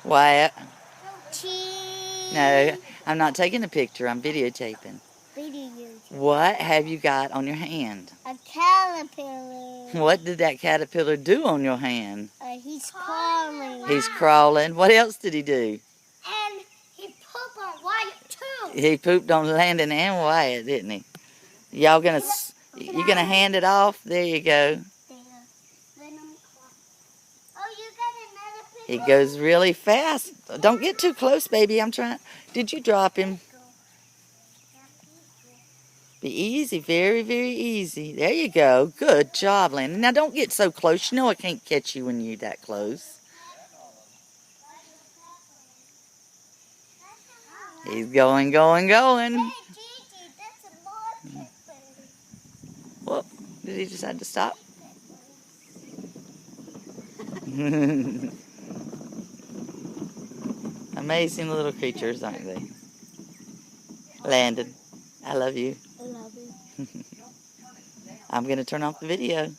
Wyatt. Cheese. No, I'm not taking a picture. I'm videotaping. Video. What have you got on your hand? A caterpillar. What did that caterpillar do on your hand? He's crawling. He's crawling. What else did he do? And he pooped on Wyatt too. He pooped on Landon and Wyatt, didn't he? Y'all gonna, you gonna hand it off? There you go. He goes really fast. Don't get too close, baby. I'm trying. Did you drop him? Be easy. Very, very easy. There you go. Good job, Landon. Now, don't get so close. You know I can't catch you when you're that close. He's going, going, going. Hey, Gigi, that's a more pepper. Whoop. Did he decide to stop? Amazing little creatures, aren't they? Landon, I love you. I love you. I'm going to turn off the video.